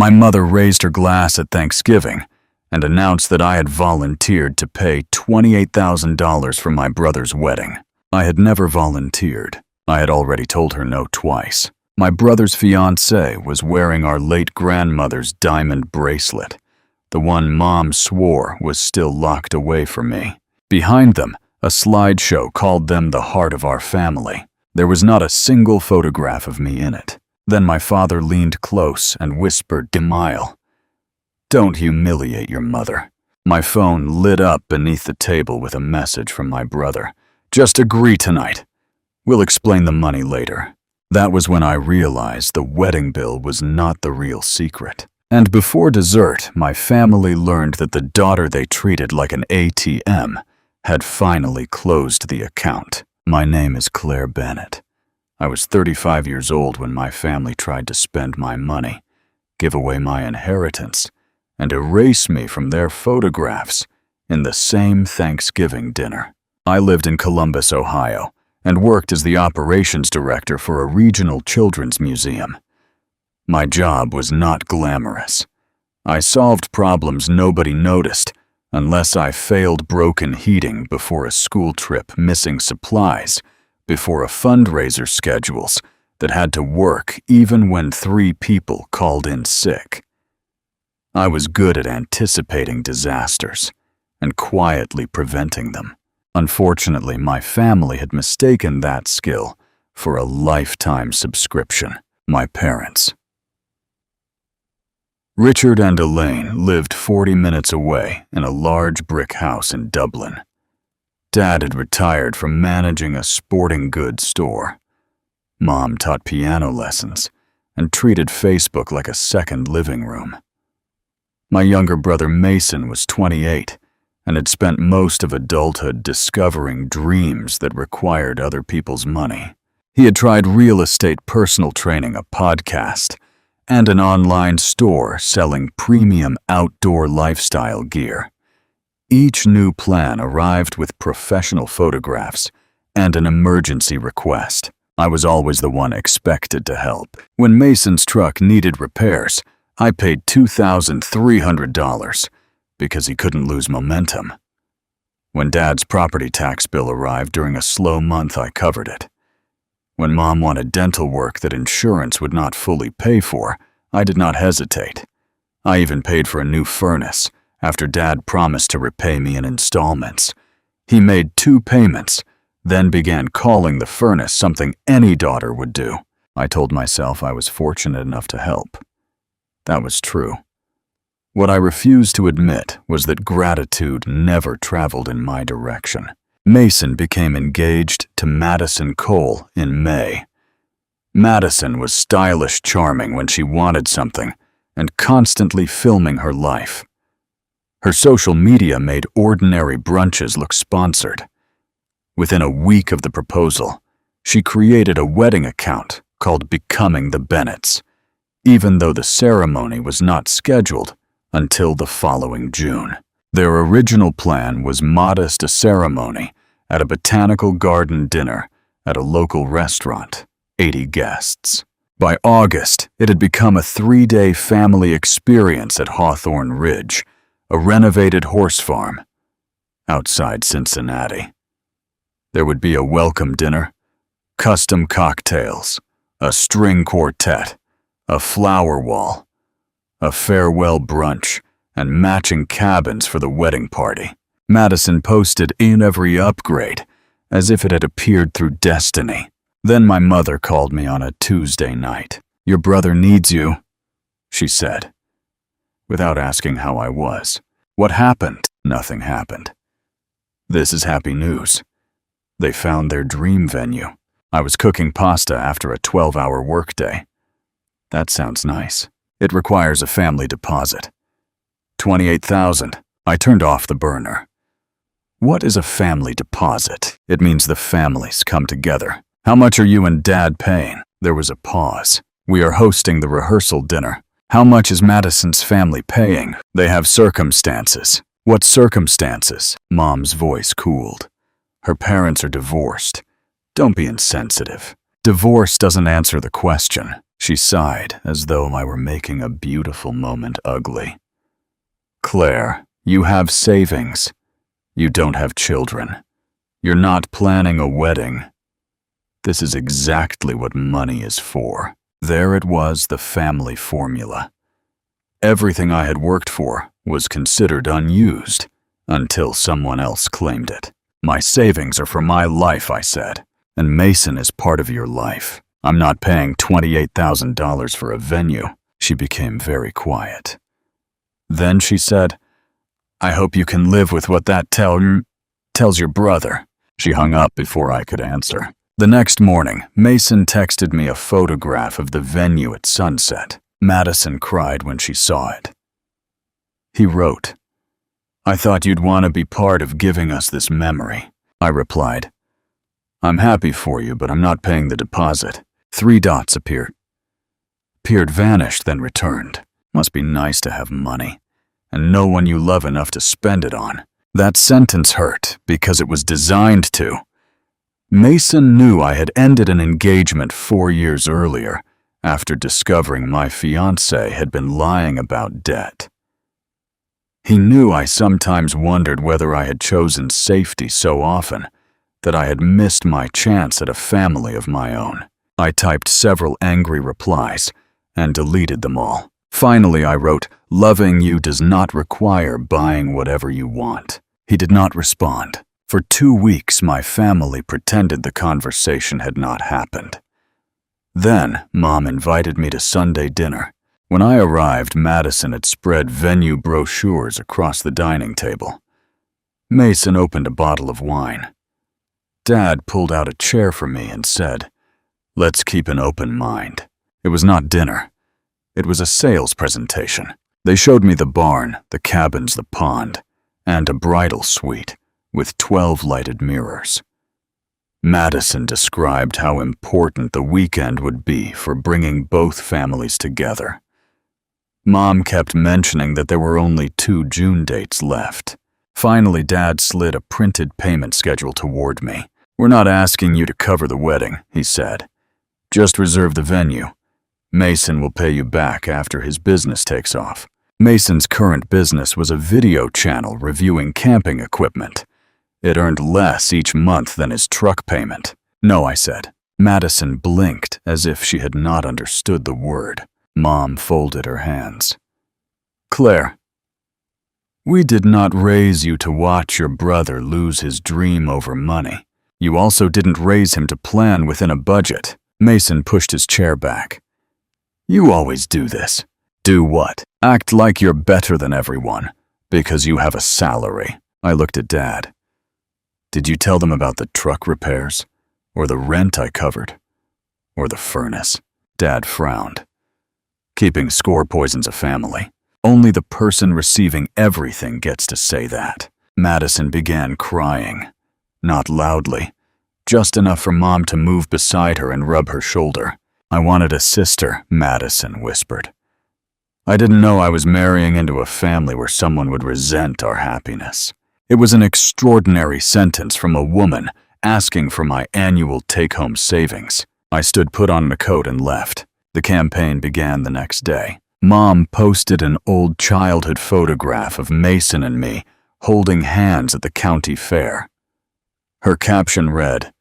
My mother raised her glass at Thanksgiving and announced that I had volunteered to pay $28,000 for my brother's wedding. I had never volunteered. I had already told her no twice. My brother's fiancée was wearing our late grandmother's diamond bracelet, the one Mom swore was still locked away from me. Behind them, a slideshow called them the heart of our family. There was not a single photograph of me in it. Then my father leaned close and whispered to Mile, "Don't humiliate your mother." My phone lit up beneath the table with a message from my brother. "Just agree tonight. We'll explain the money later." That was when I realized the wedding bill was not the real secret. And before dessert, my family learned that the daughter they treated like an ATM had finally closed the account. My name is Claire Bennett. I was 35 years old when my family tried to spend my money, give away my inheritance, and erase me from their photographs in the same Thanksgiving dinner. I lived in Columbus, Ohio, and worked as the operations director for a regional children's museum. My job was not glamorous. I solved problems nobody noticed unless I failed broken heating before a school trip, missing supplies, before a fundraiser schedules that had to work even when 3 people called in sick. I was good at anticipating disasters and quietly preventing them. Unfortunately, my family had mistaken that skill for a lifetime subscription. My parents. Richard and Elaine lived 40 minutes away in a large brick house in Dublin. Dad had retired from managing a sporting goods store. Mom taught piano lessons and treated Facebook like a second living room. My younger brother Mason was 28 and had spent most of adulthood discovering dreams that required other people's money. He had tried real estate personal training, a podcast, and an online store selling premium outdoor lifestyle gear. Each new plan arrived with professional photographs and an emergency request. I was always the one expected to help. When Mason's truck needed repairs, I paid $2,300 because he couldn't lose momentum. When Dad's property tax bill arrived during a slow month, I covered it. When Mom wanted dental work that insurance would not fully pay for, I did not hesitate. I even paid for a new furnace after Dad promised to repay me in installments. He made 2 payments, then began calling the furnace something any daughter would do. I told myself I was fortunate enough to help. That was true. What I refused to admit was that gratitude never traveled in my direction. Mason became engaged to Madison Cole in May. Madison was stylish charming when she wanted something and constantly filming her life. Her social media made ordinary brunches look sponsored. Within a week of the proposal, she created a wedding account called Becoming the Bennetts, even though the ceremony was not scheduled until the following June. Their original plan was modest, a ceremony at a botanical garden dinner at a local restaurant, 80 guests. By August, it had become a 3-day family experience at Hawthorne Ridge, a renovated horse farm outside Cincinnati. There would be a welcome dinner, custom cocktails, a string quartet, a flower wall, a farewell brunch, and matching cabins for the wedding party. Madison posted in every upgrade, as if it had appeared through destiny. Then my mother called me on a Tuesday night. "Your brother needs you," she said, without asking how I was. What happened? Nothing happened. This is happy news. They found their dream venue. I was cooking pasta after a 12-hour workday. That sounds nice. It requires a family deposit. $28,000. I turned off the burner. What is a family deposit? It means the families come together. How much are you and Dad paying? There was a pause. We are hosting the rehearsal dinner. How much is Madison's family paying? They have circumstances. What circumstances? Mom's voice cooled. Her parents are divorced. Don't be insensitive. Divorce doesn't answer the question. She sighed as though I were making a beautiful moment ugly. Claire, you have savings. You don't have children. You're not planning a wedding. This is exactly what money is for. There it was, the family formula. Everything I had worked for was considered unused until someone else claimed it. My savings are for my life, I said, and Mason is part of your life. I'm not paying $28,000 for a venue. She became very quiet. Then she said, I hope you can live with what that tells your brother. She hung up before I could answer. The next morning, Mason texted me a photograph of the venue at sunset. Madison cried when she saw it. He wrote, I thought you'd want to be part of giving us this memory. I replied, I'm happy for you, but I'm not paying the deposit. 3 dots appeared, vanished, then returned. Must be nice to have money, and no one you love enough to spend it on. That sentence hurt because it was designed to. Mason knew I had ended an engagement 4 years earlier after discovering my fiancée had been lying about debt. He knew I sometimes wondered whether I had chosen safety so often that I had missed my chance at a family of my own. I typed several angry replies and deleted them all. Finally, I wrote, loving you does not require buying whatever you want. He did not respond. For 2 weeks, my family pretended the conversation had not happened. Then, Mom invited me to Sunday dinner. When I arrived, Madison had spread venue brochures across the dining table. Mason opened a bottle of wine. Dad pulled out a chair for me and said, let's keep an open mind. It was not dinner. It was a sales presentation. They showed me the barn, the cabins, the pond, and a bridal suite with 12 lighted mirrors. Madison described how important the weekend would be for bringing both families together. Mom kept mentioning that there were only 2 June dates left. Finally, Dad slid a printed payment schedule toward me. We're not asking you to cover the wedding, he said. Just reserve the venue. Mason will pay you back after his business takes off. Mason's current business was a video channel reviewing camping equipment. It earned less each month than his truck payment. No, I said. Madison blinked as if she had not understood the word. Mom folded her hands. Claire, we did not raise you to watch your brother lose his dream over money. You also didn't raise him to plan within a budget. Mason pushed his chair back. You always do this. Do what? Act like you're better than everyone, because you have a salary. I looked at Dad. Did you tell them about the truck repairs? Or the rent I covered? Or the furnace? Dad frowned. Keeping score poisons a family. Only the person receiving everything gets to say that. Madison began crying. Not loudly. Just enough for Mom to move beside her and rub her shoulder. I wanted a sister, Madison whispered. I didn't know I was marrying into a family where someone would resent our happiness. It was an extraordinary sentence from a woman asking for my annual take-home savings. I stood, put on my coat, and left. The campaign began the next day. Mom posted an old childhood photograph of Mason and me holding hands at the county fair. Her caption read,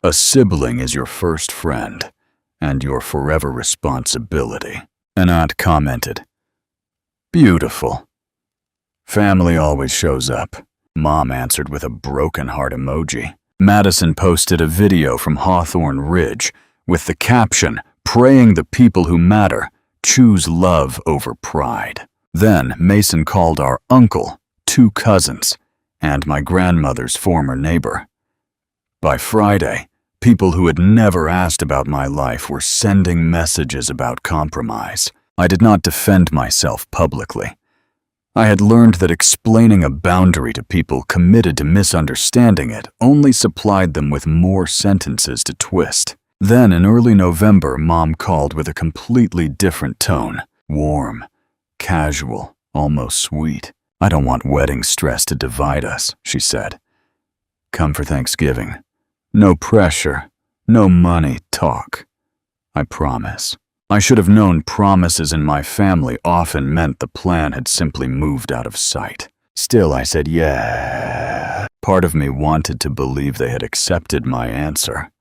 "A sibling is your first friend and your forever responsibility." An aunt commented, "Beautiful. Family always shows up." Mom answered with a broken heart emoji. Madison posted a video from Hawthorne Ridge with the caption, "Praying the people who matter choose love over pride." Then Mason called our uncle, 2 cousins, and my grandmother's former neighbor. By Friday, people who had never asked about my life were sending messages about compromise. I did not defend myself publicly. I had learned that explaining a boundary to people committed to misunderstanding it only supplied them with more sentences to twist. Then in early November, Mom called with a completely different tone. Warm, casual, almost sweet. "I don't want wedding stress to divide us," she said. "Come for Thanksgiving. No pressure, no money talk. I promise." I should have known promises in my family often meant the plan had simply moved out of sight. Still, I said yeah. Part of me wanted to believe they had accepted my answer.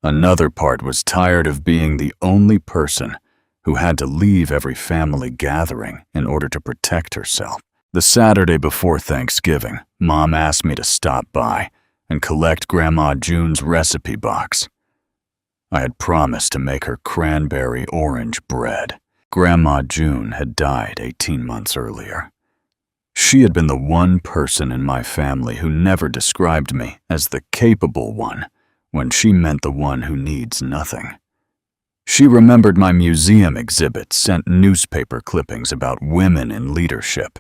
Another part was tired of being the only person who had to leave every family gathering in order to protect herself. The Saturday before Thanksgiving, Mom asked me to stop by and collect Grandma June's recipe box. I had promised to make her cranberry orange bread. Grandma June had died 18 months earlier. She had been the one person in my family who never described me as the capable one when she meant the one who needs nothing. She remembered my museum exhibit sent newspaper clippings about women in leadership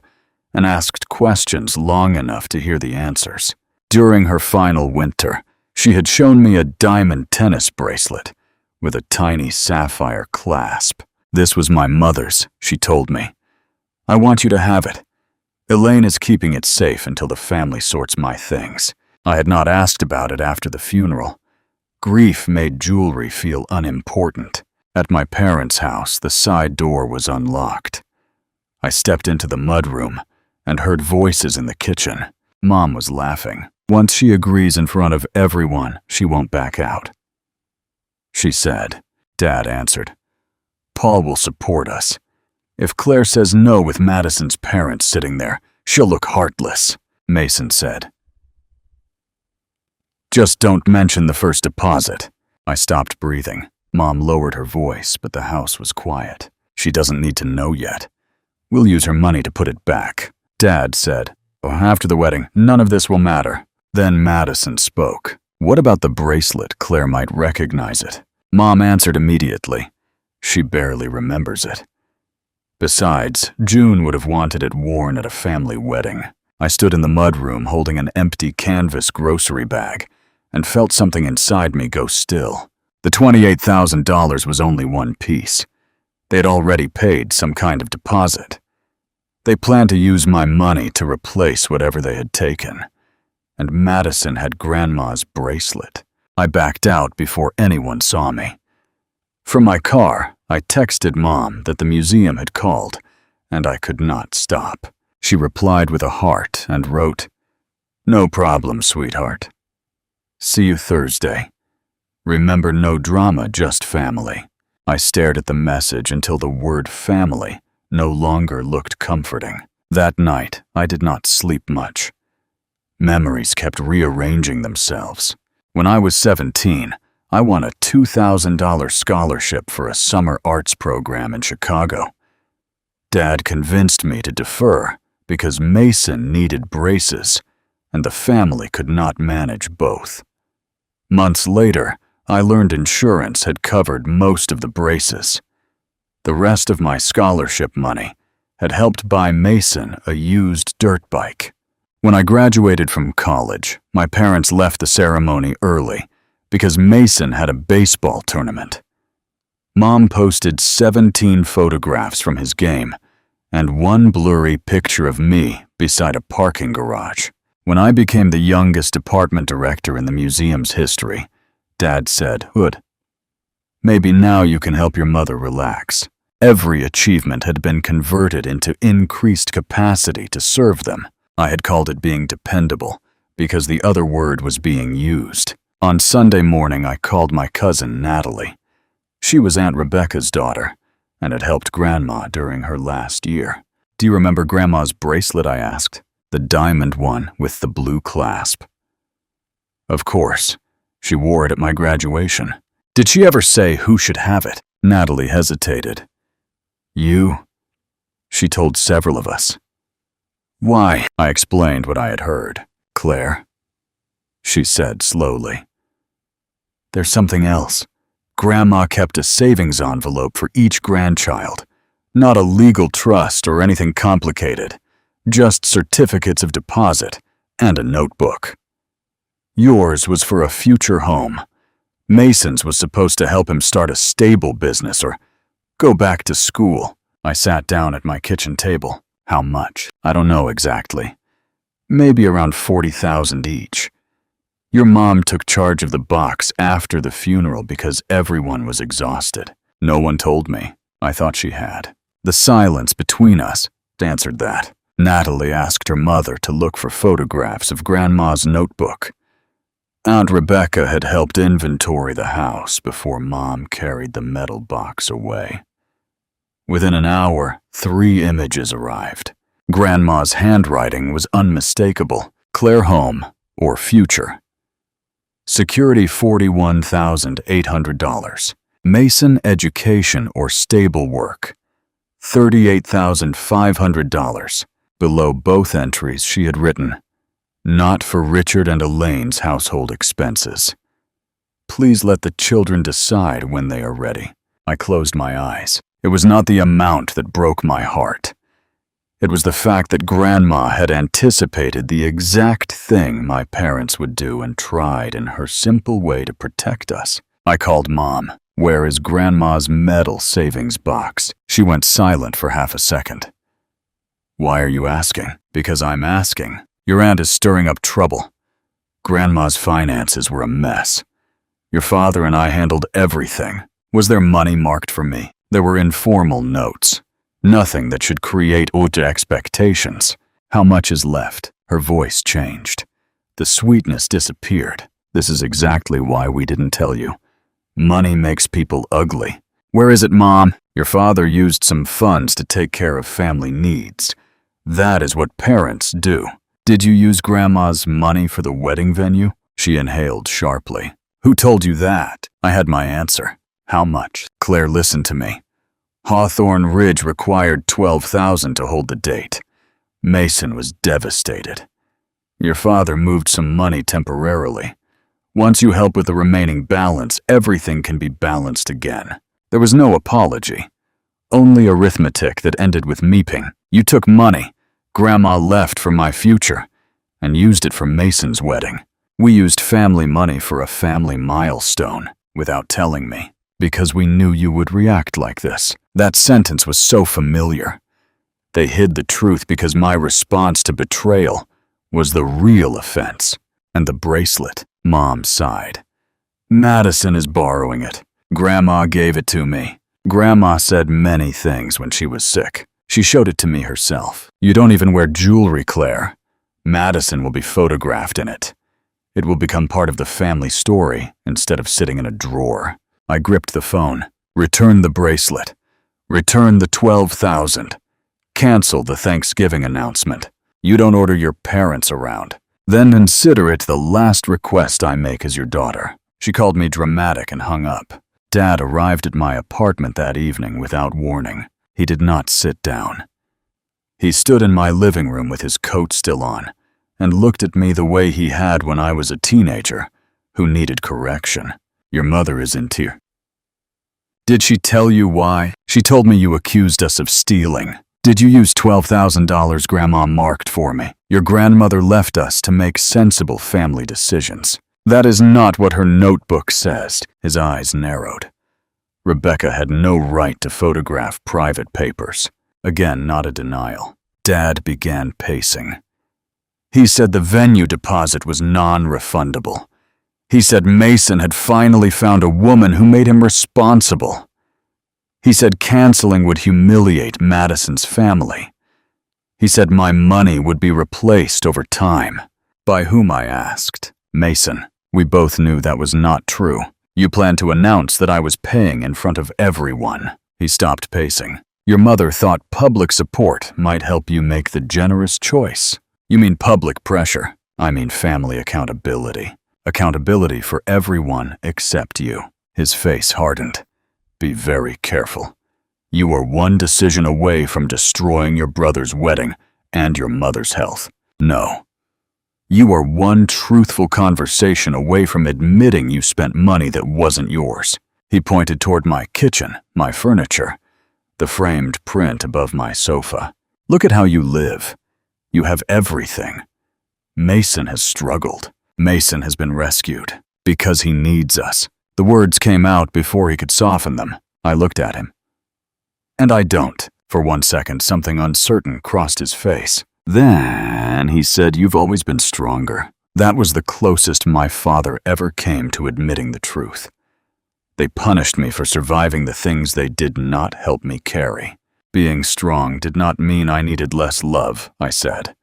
and asked questions long enough to hear the answers. During her final winter, she had shown me a diamond tennis bracelet with a tiny sapphire clasp. This was my mother's, she told me. I want you to have it. Elaine is keeping it safe until the family sorts my things. I had not asked about it after the funeral. Grief made jewelry feel unimportant. At my parents' house, the side door was unlocked. I stepped into the mudroom and heard voices in the kitchen. Mom was laughing. Once she agrees in front of everyone, she won't back out. She said. Dad answered. Paul will support us. If Claire says no with Madison's parents sitting there, she'll look heartless, Mason said. Just don't mention the first deposit. I stopped breathing. Mom lowered her voice, but the house was quiet. She doesn't need to know yet. We'll use her money to put it back. Dad said, after the wedding, none of this will matter. Then Madison spoke. What about the bracelet? Claire might recognize it. Mom answered immediately. She barely remembers it. Besides, June would have wanted it worn at a family wedding. I stood in the mudroom holding an empty canvas grocery bag and felt something inside me go still. The $28,000 was only one piece. They had already paid some kind of deposit. They planned to use my money to replace whatever they had taken. And Madison had Grandma's bracelet. I backed out before anyone saw me. From my car, I texted Mom that the museum had called, and I could not stop. She replied with a heart and wrote, "No problem, sweetheart. See you Thursday. Remember, no drama, just family." I stared at the message until the word family no longer looked comforting. That night, I did not sleep much. Memories kept rearranging themselves. When I was 17, I won a $2,000 scholarship for a summer arts program in Chicago. Dad convinced me to defer because Mason needed braces, and the family could not manage both. Months later, I learned insurance had covered most of the braces. The rest of my scholarship money had helped buy Mason a used dirt bike. When I graduated from college, my parents left the ceremony early because Mason had a baseball tournament. Mom posted 17 photographs from his game and one blurry picture of me beside a parking garage. When I became the youngest department director in the museum's history, Dad said, "Hood, maybe now you can help your mother relax." Every achievement had been converted into increased capacity to serve them. I had called it being dependable because the other word was being used. On Sunday morning, I called my cousin Natalie. She was Aunt Rebecca's daughter and had helped Grandma during her last year. "Do you remember Grandma's bracelet?" I asked. "The diamond one with the blue clasp." "Of course. She wore it at my graduation." "Did she ever say who should have it?" Natalie hesitated. "You." She told several of us. "Why?" I explained what I had heard. "Claire," she said slowly. "There's something else. Grandma kept a savings envelope for each grandchild. Not a legal trust or anything complicated. Just certificates of deposit and a notebook. Yours was for a future home. Mason's was supposed to help him start a stable business or go back to school." I sat down at my kitchen table. "How much?" "I don't know exactly. Maybe around $40,000 each. Your mom took charge of the box after the funeral because everyone was exhausted. No one told me. I thought she had. The silence between us answered that. Natalie asked her mother to look for photographs of Grandma's notebook. Aunt Rebecca had helped inventory the house before Mom carried the metal box away. Within an hour, 3 images arrived. Grandma's handwriting was unmistakable. Claire home or future. Security $41,800. Mason education or stable work. $38,500. Below both entries she had written, "Not for Richard and Elaine's household expenses. Please let the children decide when they are ready." I closed my eyes. It was not the amount that broke my heart. It was the fact that Grandma had anticipated the exact thing my parents would do and tried in her simple way to protect us. I called Mom. "Where is Grandma's metal savings box?" She went silent for half a second. "Why are you asking?" "Because I'm asking. Your aunt is stirring up trouble. Grandma's finances were a mess. Your father and I handled everything. Was there money marked for me? There were informal notes. Nothing that should create haute expectations. How much is left?" Her voice changed. The sweetness disappeared. "This is exactly why we didn't tell you. Money makes people ugly." "Where is it, Mom?" "Your father used some funds to take care of family needs. That is what parents do." "Did you use Grandma's money for the wedding venue?" She inhaled sharply. "Who told you that?" I had my answer. "How much?" Claire listened to me. "Hawthorne Ridge required $12,000 to hold the date. Mason was devastated. Your father moved some money temporarily. Once you help with the remaining balance, everything can be balanced again." There was no apology, only arithmetic that ended with meeping. "You took money Grandma left for my future and used it for Mason's wedding. We used family money for a family milestone without telling me, because we knew you would react like this." That sentence was so familiar. They hid the truth because my response to betrayal was the real offense. "And the bracelet," Mom sighed. "Madison is borrowing it. Grandma gave it to me. Grandma said many things when she was sick. She showed it to me herself. You don't even wear jewelry, Claire. Madison will be photographed in it. It will become part of the family story instead of sitting in a drawer." I gripped the phone. "Return the bracelet. Return the $12,000. Cancel the Thanksgiving announcement. You don't order your parents around. Then consider it the last request I make as your daughter." She called me dramatic and hung up. Dad arrived at my apartment that evening without warning. He did not sit down. He stood in my living room with his coat still on and looked at me the way he had when I was a teenager who needed correction. "Your mother is in tears. Did she tell you why?" "She told me you accused us of stealing." "Did you use $12,000 Grandma marked for me?" "Your grandmother left us to make sensible family decisions." "That is not what her notebook says." His eyes narrowed. Rebecca had no right to photograph private papers. Again, not a denial. Dad began pacing. He said the venue deposit was non-refundable. He said Mason had finally found a woman who made him responsible. He said canceling would humiliate Madison's family. He said my money would be replaced over time. By whom, I asked. Mason. We both knew that was not true. You planned to announce that I was paying in front of everyone. He stopped pacing. Your mother thought public support might help you make the generous choice. You mean public pressure. I mean family accountability. Accountability for everyone except you. His face hardened. Be very careful. You are one decision away from destroying your brother's wedding and your mother's health. No. You are one truthful conversation away from admitting you spent money that wasn't yours. He pointed toward my kitchen, my furniture, the framed print above my sofa. Look at how you live. You have everything. Mason has struggled. Mason has been rescued. Because he needs us. The words came out before he could soften them. I looked at him. And I don't. For 1 second, something uncertain crossed his face. Then he said, you've always been stronger. That was the closest my father ever came to admitting the truth. They punished me for surviving the things they did not help me carry. Being strong did not mean I needed less love, I said.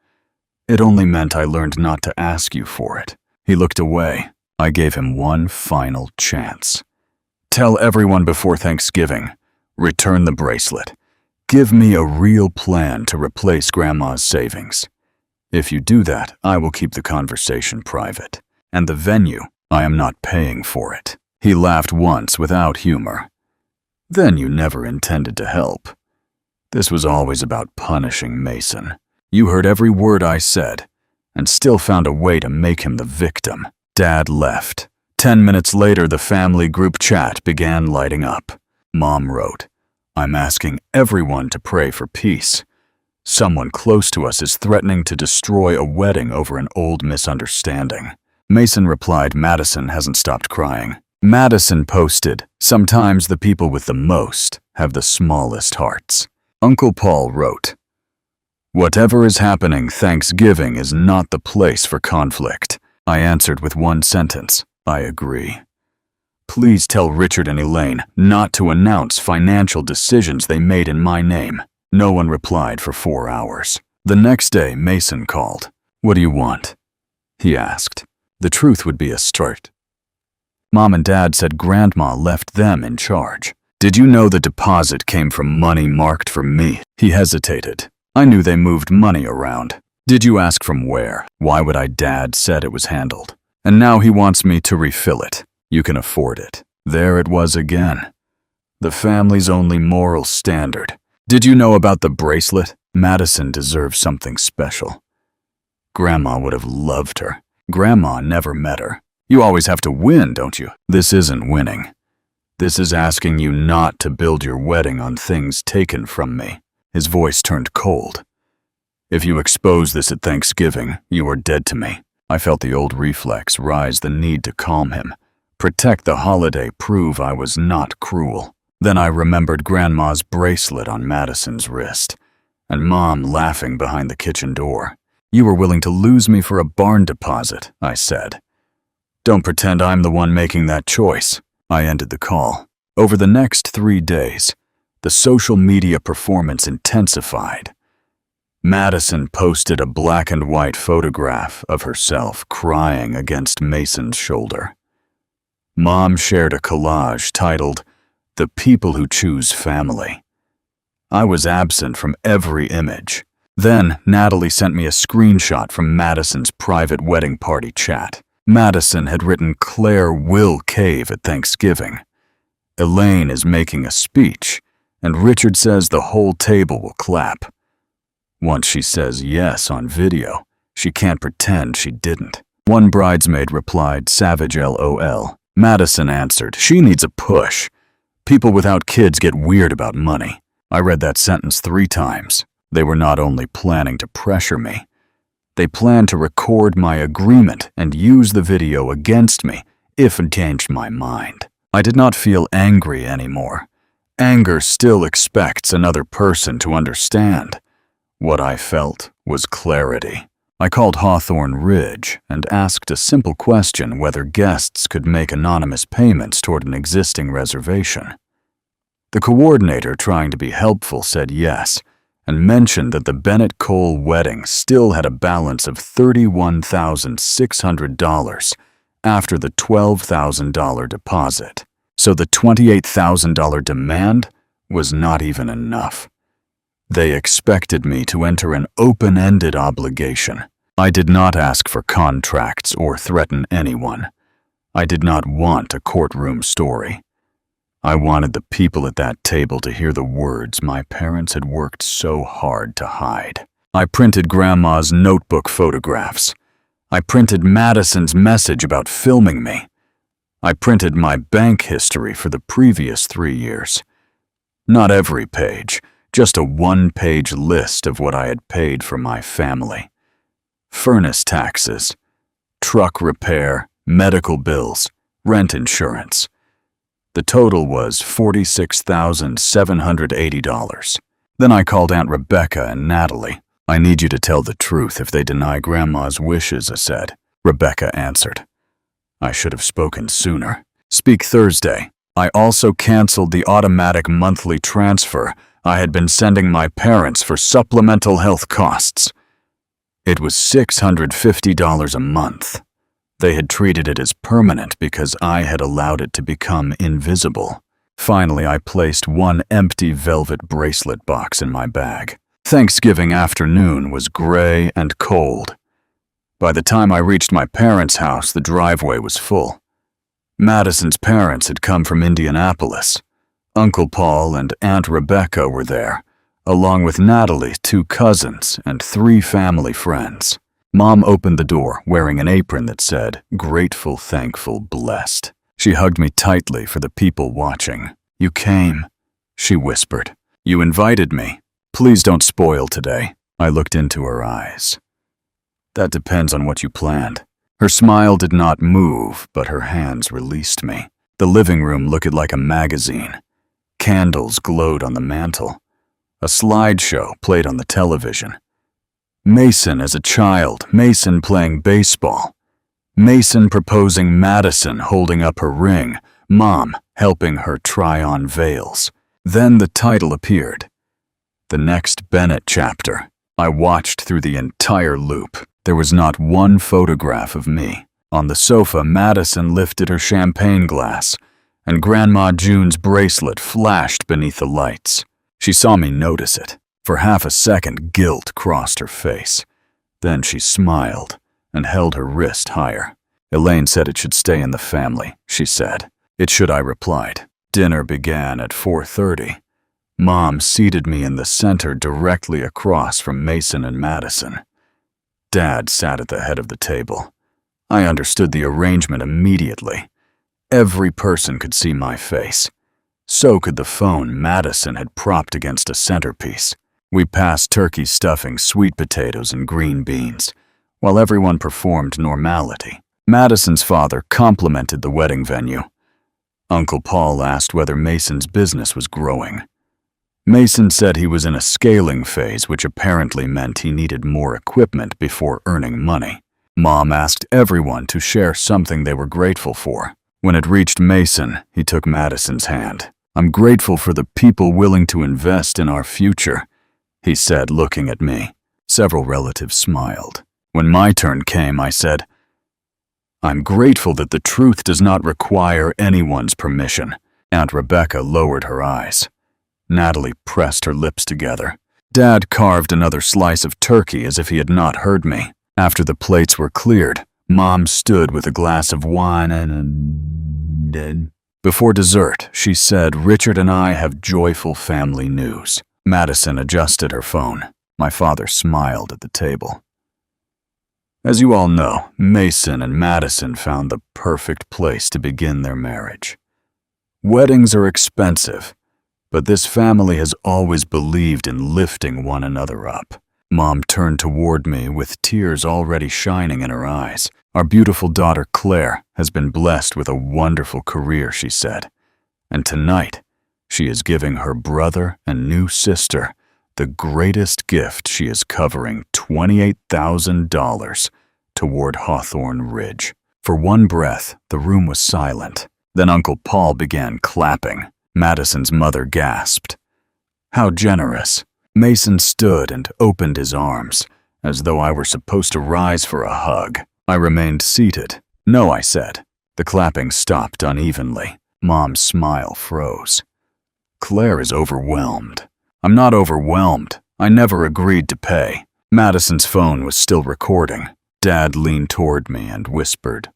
It only meant I learned not to ask you for it. He looked away. I gave him one final chance. Tell everyone before Thanksgiving. Return the bracelet. Give me a real plan to replace Grandma's savings. If you do that, I will keep the conversation private. And the venue, I am not paying for it. He laughed once without humor. Then you never intended to help. This was always about punishing Mason. You heard every word I said, and still found a way to make him the victim. Dad left. 10 minutes later, the family group chat began lighting up. Mom wrote, I'm asking everyone to pray for peace. Someone close to us is threatening to destroy a wedding over an old misunderstanding. Mason replied, Madison hasn't stopped crying. Madison posted, sometimes the people with the most have the smallest hearts. Uncle Paul wrote, whatever is happening, Thanksgiving is not the place for conflict. I answered with one sentence, I agree. Please tell Richard and Elaine not to announce financial decisions they made in my name. No one replied for 4 hours. The next day, Mason called. What do you want? He asked. The truth would be a start. Mom and Dad said Grandma left them in charge. Did you know the deposit came from money marked for me? He hesitated. I knew they moved money around. Did you ask from where? Why would I? Dad said it was handled. And now he wants me to refill it. You can afford it. There it was again. The family's only moral standard. Did you know about the bracelet? Madison deserves something special. Grandma would have loved her. Grandma never met her. You always have to win, don't you? This isn't winning. This is asking you not to build your wedding on things taken from me. His voice turned cold. If you expose this at Thanksgiving, you are dead to me. I felt the old reflex rise, the need to calm him. Protect the holiday, prove I was not cruel. Then I remembered Grandma's bracelet on Madison's wrist, and Mom laughing behind the kitchen door. You were willing to lose me for a barn deposit, I said. Don't pretend I'm the one making that choice. I ended the call. Over the next 3 days, the social media performance intensified. Madison posted a black and white photograph of herself crying against Mason's shoulder. Mom shared a collage titled, The People Who Choose Family. I was absent from every image. Then, Natalie sent me a screenshot from Madison's private wedding party chat. Madison had written, Claire will cave at Thanksgiving. Elaine is making a speech, and Richard says the whole table will clap. Once she says yes on video, she can't pretend she didn't. One bridesmaid replied, Savage LOL. Madison answered, she needs a push. People without kids get weird about money. I read that sentence 3 times. They were not only planning to pressure me, they planned to record my agreement and use the video against me if it changed my mind. I did not feel angry anymore. Anger still expects another person to understand. What I felt was clarity. I called Hawthorne Ridge and asked a simple question whether guests could make anonymous payments toward an existing reservation. The coordinator, trying to be helpful, said yes, and mentioned that the Bennett Cole wedding still had a balance of $31,600 after the $12,000 deposit. So the $28,000 demand was not even enough. They expected me to enter an open-ended obligation. I did not ask for contracts or threaten anyone. I did not want a courtroom story. I wanted the people at that table to hear the words my parents had worked so hard to hide. I printed Grandma's notebook photographs. I printed Madison's message about filming me. I printed my bank history for the previous 3 years. Not every page, just a 1-page list of what I had paid for my family. Furnace taxes, truck repair, medical bills, rent insurance. The total was $46,780. Then I called Aunt Rebecca and Natalie. I need you to tell the truth if they deny Grandma's wishes, I said. Rebecca answered. I should have spoken sooner. Speak Thursday. I also canceled the automatic monthly transfer I had been sending my parents for supplemental health costs. It was $650 a month. They had treated it as permanent because I had allowed it to become invisible. Finally, I placed one empty velvet bracelet box in my bag. Thanksgiving afternoon was gray and cold. By the time I reached my parents' house, the driveway was full. Madison's parents had come from Indianapolis. Uncle Paul and Aunt Rebecca were there, along with Natalie, 2 cousins, and 3 family friends. Mom opened the door, wearing an apron that said, "Grateful, thankful, blessed." She hugged me tightly for the people watching. "You came," she whispered. "You invited me. Please don't spoil today." I looked into her eyes. "That depends on what you planned." Her smile did not move, but her hands released me. The living room looked like a magazine. Candles glowed on the mantel. A slideshow played on the television. Mason as a child, Mason playing baseball. Mason proposing Madison holding up her ring, Mom helping her try on veils. Then the title appeared. The Next Bennett Chapter. I watched through the entire loop. There was not one photograph of me. On the sofa, Madison lifted her champagne glass, and Grandma June's bracelet flashed beneath the lights. She saw me notice it. For half a second, guilt crossed her face. Then she smiled and held her wrist higher. "Elaine said it should stay in the family," she said. "It should," I replied. Dinner began at 4:30. Mom seated me in the center directly across from Mason and Madison. Dad sat at the head of the table. I understood the arrangement immediately. Every person could see my face. So could the phone Madison had propped against a centerpiece. We passed turkey stuffing, sweet potatoes, and green beans, while everyone performed normality. Madison's father complimented the wedding venue. Uncle Paul asked whether Mason's business was growing. Mason said he was in a scaling phase, which apparently meant he needed more equipment before earning money. Mom asked everyone to share something they were grateful for. When it reached Mason, he took Madison's hand. "I'm grateful for the people willing to invest in our future," he said, looking at me. Several relatives smiled. When my turn came, I said, "I'm grateful that the truth does not require anyone's permission." Aunt Rebecca lowered her eyes. Natalie pressed her lips together. Dad carved another slice of turkey as if he had not heard me. After the plates were cleared, Mom stood with a glass of wine and before dessert, she said, "Richard and I have joyful family news." Madison adjusted her phone. My father smiled at the table. As you all know, Mason and Madison found the perfect place to begin their marriage. Weddings are expensive, but this family has always believed in lifting one another up. Mom turned toward me with tears already shining in her eyes. "Our beautiful daughter Claire has been blessed with a wonderful career," she said. "And tonight, she is giving her brother and new sister the greatest gift. She is covering $28,000 toward Hawthorne Ridge." For one breath, the room was silent. Then Uncle Paul began clapping. Madison's mother gasped. "How generous." Mason stood and opened his arms, as though I were supposed to rise for a hug. I remained seated. "No," I said. The clapping stopped unevenly. Mom's smile froze. "Claire is overwhelmed." "I'm not overwhelmed. I never agreed to pay." Madison's phone was still recording. Dad leaned toward me and whispered,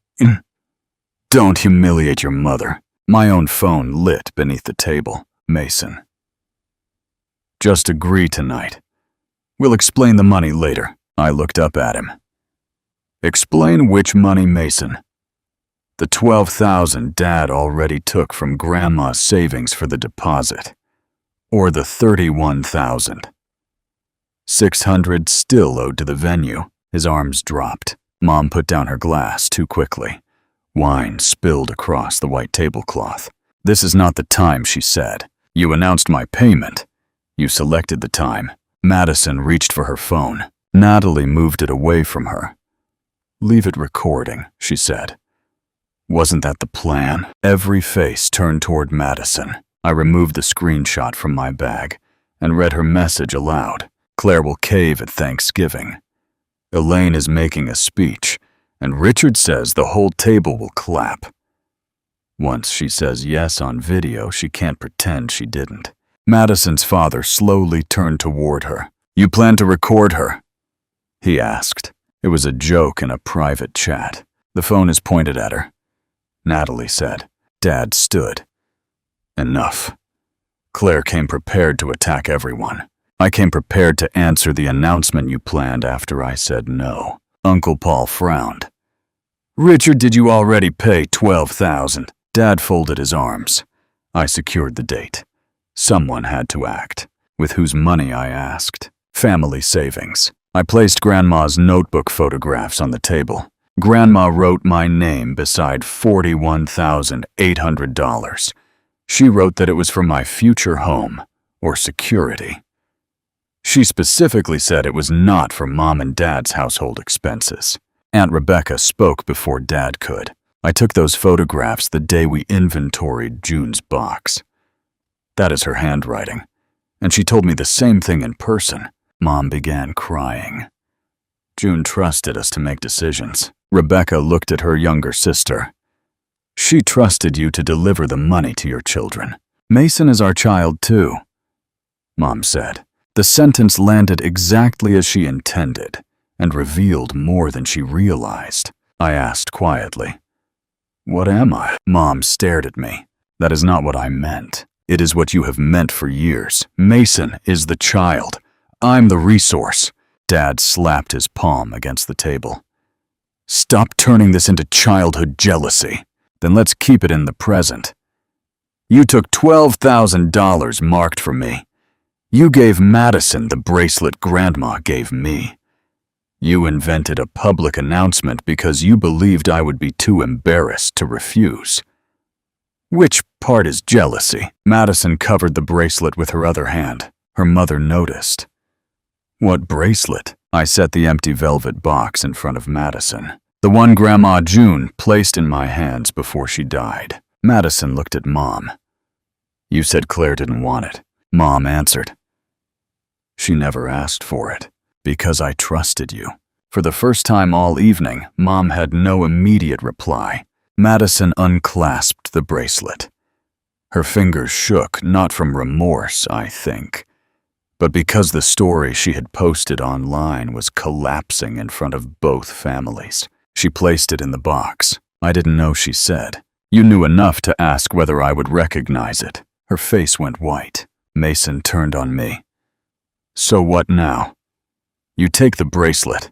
"Don't humiliate your mother." My own phone lit beneath the table. Mason. "Just agree tonight. We'll explain the money later." I looked up at him. "Explain which money, Mason?" "The $12,000 Dad already took from Grandma's savings for the deposit. Or the $31,000. $600 still owed to the venue." His arms dropped. Mom put down her glass too quickly. Wine spilled across the white tablecloth. "This is not the time," she said. "You announced my payment. You selected the time." Madison reached for her phone. Natalie moved it away from her. "Leave it recording," she said. Wasn't that the plan? Every face turned toward Madison. I removed the screenshot from my bag and read her message aloud. Claire will cave at Thanksgiving. Elaine is making a speech, and Richard says the whole table will clap. Once she says yes on video, she can't pretend she didn't. Madison's father slowly turned toward her. "You plan to record her?" he asked. It was a joke in a private chat. "The phone is pointed at her," Natalie said. Dad stood. "Enough." Claire came prepared to attack everyone. "I came prepared to answer the announcement you planned after I said no." Uncle Paul frowned. "Richard, did you already pay $12,000? Dad folded his arms. I secured the date. Someone had to act. With whose money, I asked. Family savings. I placed Grandma's notebook photographs on the table. Grandma wrote my name beside $41,800. She wrote that it was for my future home, or security. She specifically said it was not for Mom and Dad's household expenses. Aunt Rebecca spoke before Dad could. I took those photographs the day we inventoried June's box. That is her handwriting, and she told me the same thing in person. Mom began crying. June trusted us to make decisions. Rebecca looked at her younger sister. She trusted you to deliver the money to your children. Mason is our child too, Mom said. The sentence landed exactly as she intended and revealed more than she realized. I asked quietly, "What am I?" Mom stared at me. "That is not what I meant. It is what you have meant for years. Mason is the child. I'm the resource." Dad slapped his palm against the table. "Stop turning this into childhood jealousy. Then let's keep it in the present. You took $12,000 marked for me. You gave Madison the bracelet Grandma gave me. You invented a public announcement because you believed I would be too embarrassed to refuse. Which part is jealousy?" Madison covered the bracelet with her other hand. Her mother noticed. "What bracelet?" I set the empty velvet box in front of Madison. "The one Grandma June placed in my hands before she died." Madison looked at Mom. "You said Claire didn't want it." Mom answered. "She never asked for it, because I trusted you." For the first time all evening, Mom had no immediate reply. Madison unclasped the bracelet. Her fingers shook, not from remorse, I think, but because the story she had posted online was collapsing in front of both families. She placed it in the box. I didn't know she said. "You knew enough to ask whether I would recognize it." Her face went white. Mason turned on me. "So what now? You take the bracelet,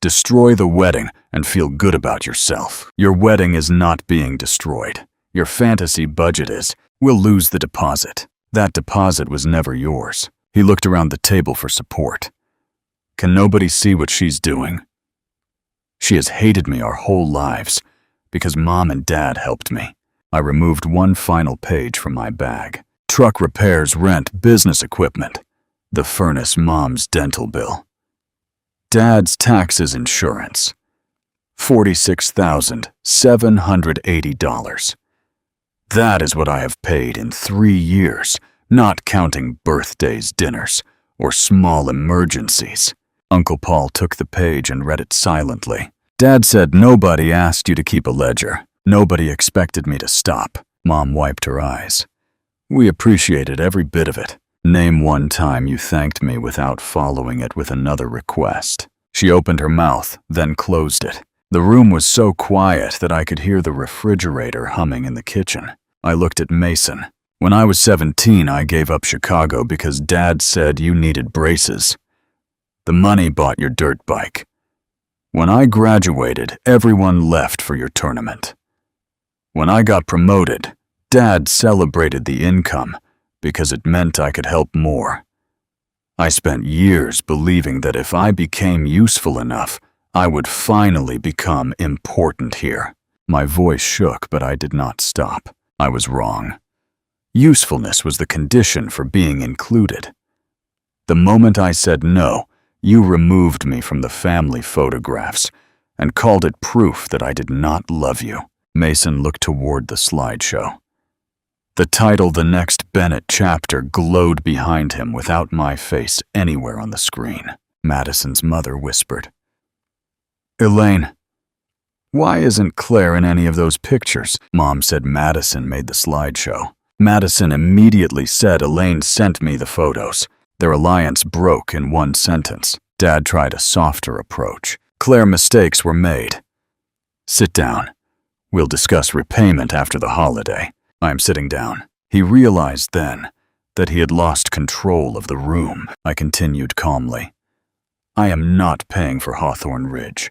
destroy the wedding, and feel good about yourself. Your wedding is not being destroyed. Your fantasy budget is. We'll lose the deposit. That deposit was never yours." He looked around the table for support. "Can nobody see what she's doing? She has hated me our whole lives because Mom and Dad helped me." I removed one final page from my bag. Truck repairs, rent, business equipment. The furnace, Mom's dental bill. Dad's taxes, insurance. $46,780. That is what I have paid in 3 years, not counting birthdays, dinners, or small emergencies. Uncle Paul took the page and read it silently. "Dad said nobody asked you to keep a ledger. Nobody expected me to stop." Mom wiped her eyes. "We appreciated every bit of it. Name one time you thanked me without following it with another request." She opened her mouth, then closed it. The room was so quiet that I could hear the refrigerator humming in the kitchen. I looked at Mason. "When I was 17, I gave up Chicago because Dad said you needed braces. The money bought your dirt bike. When I graduated, everyone left for your tournament. When I got promoted, Dad celebrated the income because it meant I could help more. I spent years believing that if I became useful enough, I would finally become important here." My voice shook, but I did not stop. I was wrong. Usefulness was the condition for being included. The moment I said no, you removed me from the family photographs and called it proof that I did not love you. Mason looked toward the slideshow. The title, "The Next Bennett Chapter," glowed behind him without my face anywhere on the screen. Madison's mother whispered, "Elaine, why isn't Claire in any of those pictures?" Mom said Madison made the slideshow. Madison immediately said Elaine sent me the photos. Their alliance broke in one sentence. Dad tried a softer approach. "Claire, mistakes were made. Sit down. We'll discuss repayment after the holiday." I'm sitting down. He realized then that he had lost control of the room. I continued calmly. "I am not paying for Hawthorne Ridge.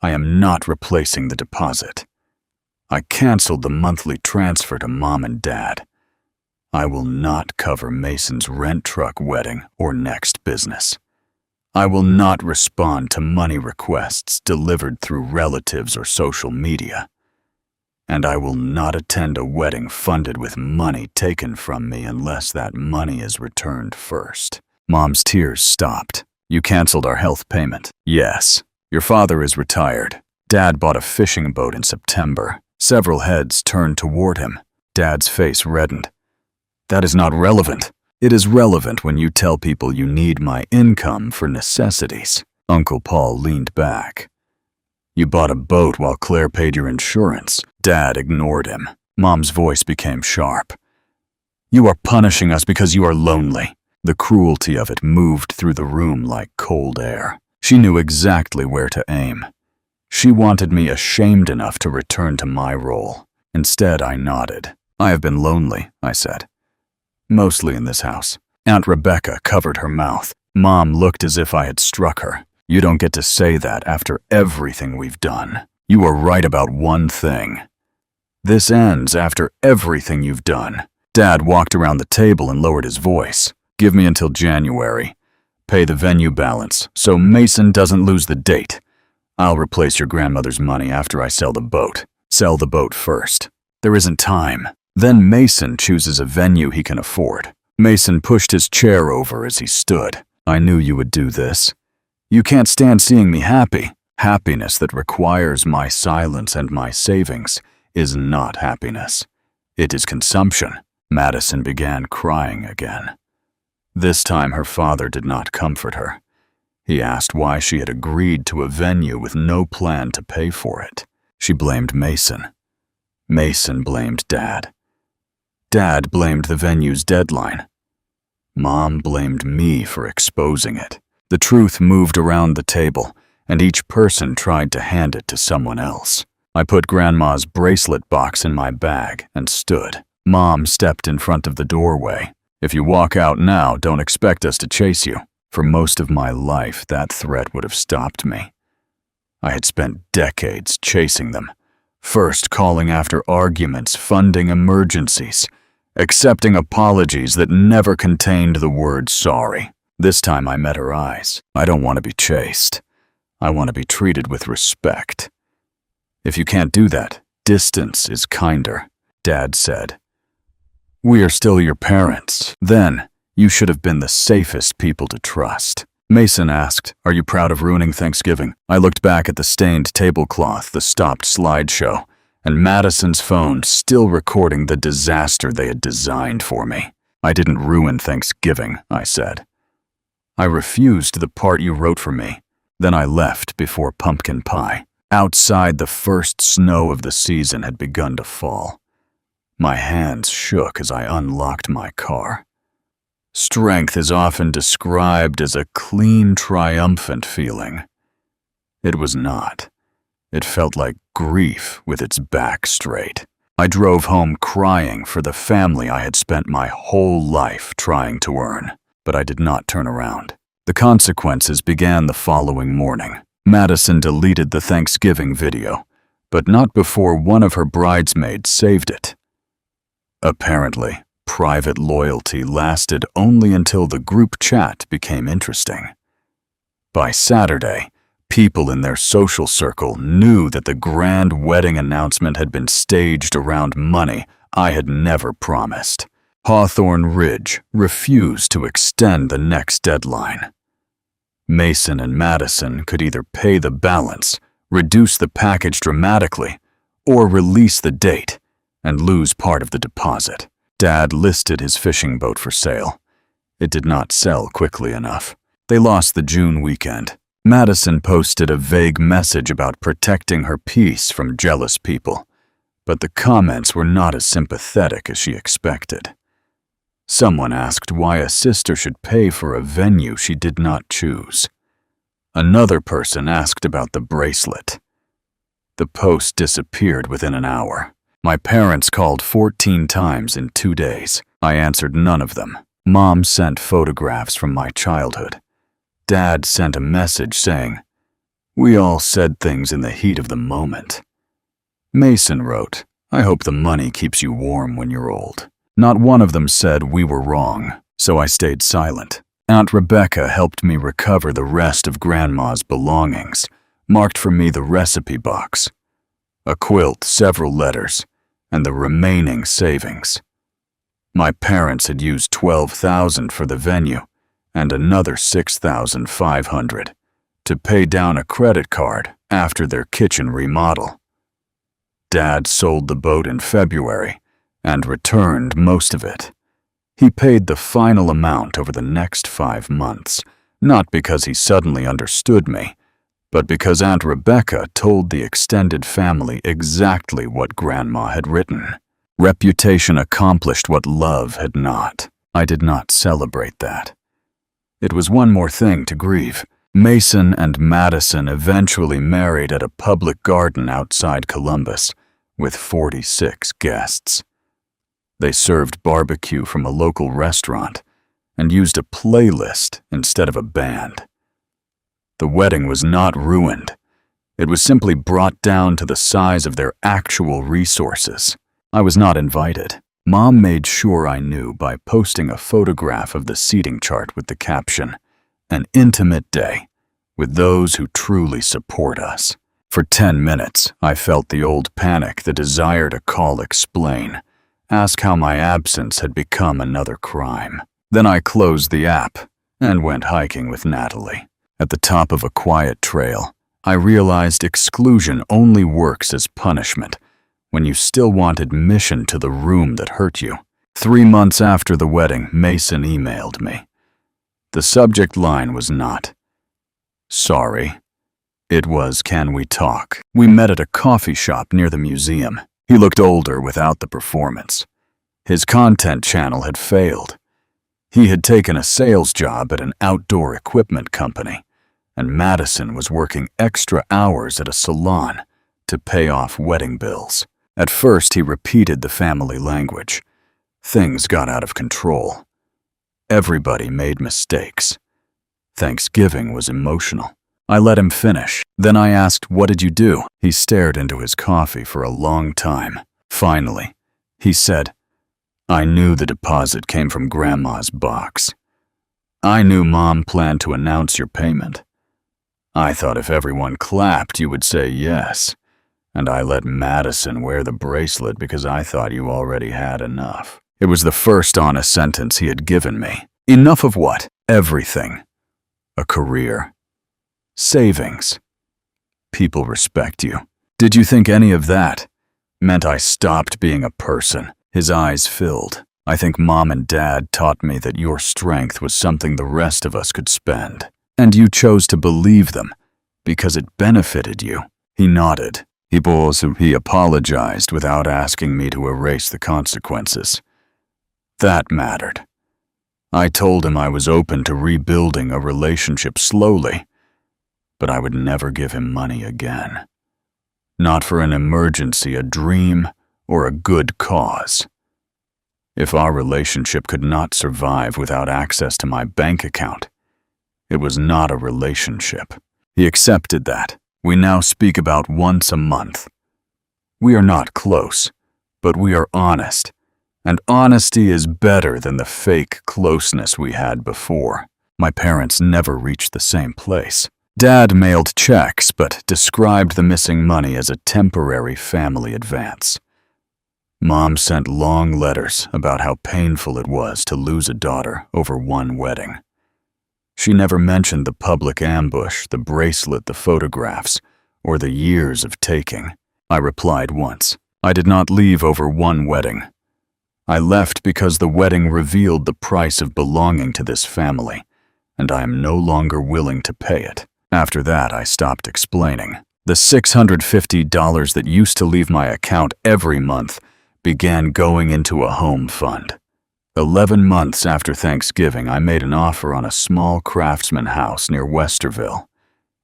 I am not replacing the deposit. I canceled the monthly transfer to Mom and Dad. I will not cover Mason's rent truck wedding or next business. I will not respond to money requests delivered through relatives or social media. And I will not attend a wedding funded with money taken from me unless that money is returned first." Mom's tears stopped. "You canceled our health payment." "Yes. Your father is retired. Dad bought a fishing boat in September." Several heads turned toward him. Dad's face reddened. "That is not relevant." "It is relevant when you tell people you need my income for necessities." Uncle Paul leaned back. "You bought a boat while Claire paid your insurance." Dad ignored him. Mom's voice became sharp. "You are punishing us because you are lonely." The cruelty of it moved through the room like cold air. She knew exactly where to aim. She wanted me ashamed enough to return to my role. Instead, I nodded. "I have been lonely," I said. "Mostly in this house." Aunt Rebecca covered her mouth. Mom looked as if I had struck her. "You don't get to say that after everything we've done. You are right about one thing. This ends after everything you've done." Dad walked around the table and lowered his voice. "Give me until January. Pay the venue balance so Mason doesn't lose the date. I'll replace your grandmother's money after I sell the boat. Sell the boat first. There isn't time. Then Mason chooses a venue he can afford." Mason pushed his chair over as he stood. "I knew you would do this. You can't stand seeing me happy. Happiness that requires my silence and my savings is not happiness. It is consumption." Madison began crying again. This time her father did not comfort her. He asked why she had agreed to a venue with no plan to pay for it. She blamed Mason. Mason blamed Dad. Dad blamed the venue's deadline. Mom blamed me for exposing it. The truth moved around the table, and each person tried to hand it to someone else. I put Grandma's bracelet box in my bag and stood. Mom stepped in front of the doorway. "If you walk out now, don't expect us to chase you." For most of my life, that threat would have stopped me. I had spent decades chasing them, first calling after arguments, funding emergencies, accepting apologies that never contained the word sorry. This time I met her eyes. "I don't want to be chased. I want to be treated with respect. If you can't do that, distance is kinder," Dad said. "We are still your parents. Then, you should have been the safest people to trust." Mason asked, "Are you proud of ruining Thanksgiving?" I looked back at the stained tablecloth, the stopped slideshow, and Madison's phone still recording the disaster they had designed for me. "I didn't ruin Thanksgiving," I said. "I refused the part you wrote for me. Then I left before pumpkin pie." Outside, the first snow of the season had begun to fall. My hands shook as I unlocked my car. Strength is often described as a clean, triumphant feeling. It was not. It felt like grief with its back straight. I drove home crying for the family I had spent my whole life trying to earn, but I did not turn around. The consequences began the following morning. Madison deleted the Thanksgiving video, but not before one of her bridesmaids saved it. Apparently, private loyalty lasted only until the group chat became interesting. By Saturday, people in their social circle knew that the grand wedding announcement had been staged around money I had never promised. Hawthorne Ridge refused to extend the next deadline. Mason and Madison could either pay the balance, reduce the package dramatically, or release the date and lose part of the deposit. Dad listed his fishing boat for sale. It did not sell quickly enough. They lost the June weekend. Madison posted a vague message about protecting her peace from jealous people, but the comments were not as sympathetic as she expected. Someone asked why a sister should pay for a venue she did not choose. Another person asked about the bracelet. The post disappeared within an hour. My parents called 14 times in 2 days. I answered none of them. Mom sent photographs from my childhood. Dad sent a message saying, "We all said things in the heat of the moment." Mason wrote, "I hope the money keeps you warm when you're old." Not one of them said we were wrong, so I stayed silent. Aunt Rebecca helped me recover the rest of Grandma's belongings, marked for me the recipe box, a quilt, several letters, and the remaining savings. My parents had used $12,000 for the venue and another $6,500 to pay down a credit card after their kitchen remodel. Dad sold the boat in February and returned most of it. He paid the final amount over the next 5 months, not because he suddenly understood me, but because Aunt Rebecca told the extended family exactly what Grandma had written. Reputation accomplished what love had not. I did not celebrate that. It was one more thing to grieve. Mason and Madison eventually married at a public garden outside Columbus, with 46 guests. They served barbecue from a local restaurant and used a playlist instead of a band. The wedding was not ruined. It was simply brought down to the size of their actual resources. I was not invited. Mom made sure I knew by posting a photograph of the seating chart with the caption, "An intimate day with those who truly support us." For 10 minutes, I felt the old panic, the desire to call explain, ask how my absence had become another crime. Then I closed the app and went hiking with Natalie. At the top of a quiet trail, I realized exclusion only works as punishment when you still want admission to the room that hurt you. 3 months after the wedding, Mason emailed me. The subject line was not, "Sorry." It was, "Can we talk?" We met at a coffee shop near the museum. He looked older without the performance. His content channel had failed. He had taken a sales job at an outdoor equipment company, and Madison was working extra hours at a salon to pay off wedding bills. At first, he repeated the family language. Things got out of control. Everybody made mistakes. Thanksgiving was emotional. I let him finish. Then I asked, "What did you do?" He stared into his coffee for a long time. Finally, he said, "I knew the deposit came from Grandma's box. I knew Mom planned to announce your payment. I thought if everyone clapped, you would say yes. And I let Madison wear the bracelet because I thought you already had enough." It was the first honest sentence he had given me. Enough of what? Everything. A career. Savings. People respect you. Did you think any of that meant I stopped being a person? His eyes filled. "I think Mom and Dad taught me that your strength was something the rest of us could spend. And you chose to believe them because it benefited you." He nodded. He apologized without asking me to erase the consequences. That mattered. I told him I was open to rebuilding a relationship slowly, but I would never give him money again. Not for an emergency, a dream, or a good cause. If our relationship could not survive without access to my bank account, it was not a relationship. He accepted that. We now speak about once a month. We are not close, but we are honest, and honesty is better than the fake closeness we had before. My parents never reached the same place. Dad mailed checks, but described the missing money as a temporary family advance. Mom sent long letters about how painful it was to lose a daughter over one wedding. She never mentioned the public ambush, the bracelet, the photographs, or the years of taking. I replied once. I did not leave over one wedding. I left because the wedding revealed the price of belonging to this family, and I am no longer willing to pay it. After that, I stopped explaining. The $650 that used to leave my account every month began going into a home fund. 11 months after Thanksgiving, I made an offer on a small craftsman house near Westerville.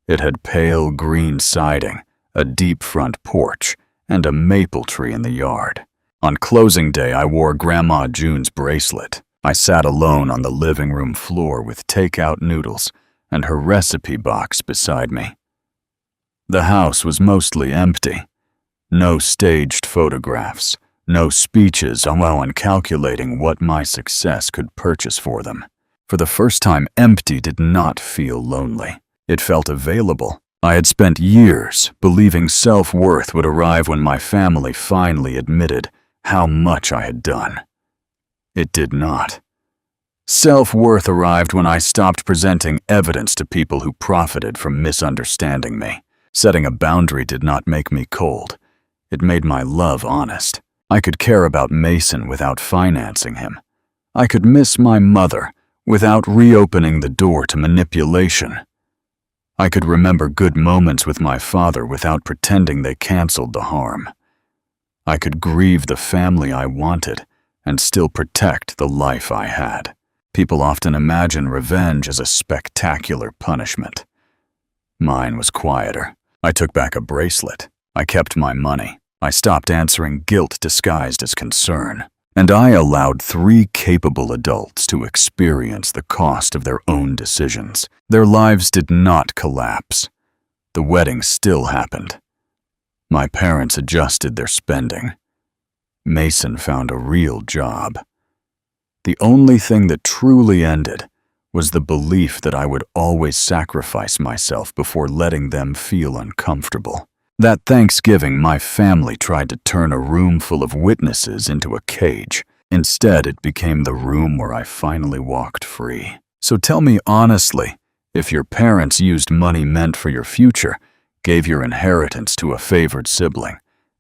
It had pale green siding, a deep front porch, and a maple tree in the yard. On closing day, I wore Grandma June's bracelet. I sat alone on the living room floor with takeout noodles and her recipe box beside me. The house was mostly empty. No staged photographs, no speeches on calculating what my success could purchase for them. For the first time, empty did not feel lonely. It felt available. I had spent years believing self-worth would arrive when my family finally admitted how much I had done. It did not. Self-worth arrived when I stopped presenting evidence to people who profited from misunderstanding me. Setting a boundary did not make me cold. It made my love honest. I could care about Mason without financing him. I could miss my mother without reopening the door to manipulation. I could remember good moments with my father without pretending they canceled the harm. I could grieve the family I wanted and still protect the life I had. People often imagine revenge as a spectacular punishment. Mine was quieter. I took back a bracelet. I kept my money. I stopped answering guilt disguised as concern. And I allowed 3 capable adults to experience the cost of their own decisions. Their lives did not collapse. The wedding still happened. My parents adjusted their spending. Mason found a real job. The only thing that truly ended was the belief that I would always sacrifice myself before letting them feel uncomfortable. That Thanksgiving, my family tried to turn a room full of witnesses into a cage. Instead, it became the room where I finally walked free. So tell me honestly, if your parents used money meant for your future, gave your inheritance to a favored sibling,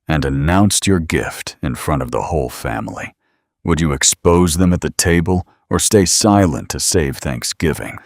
and announced your gift in front of the whole family, would you expose them at the table or stay silent to save Thanksgiving?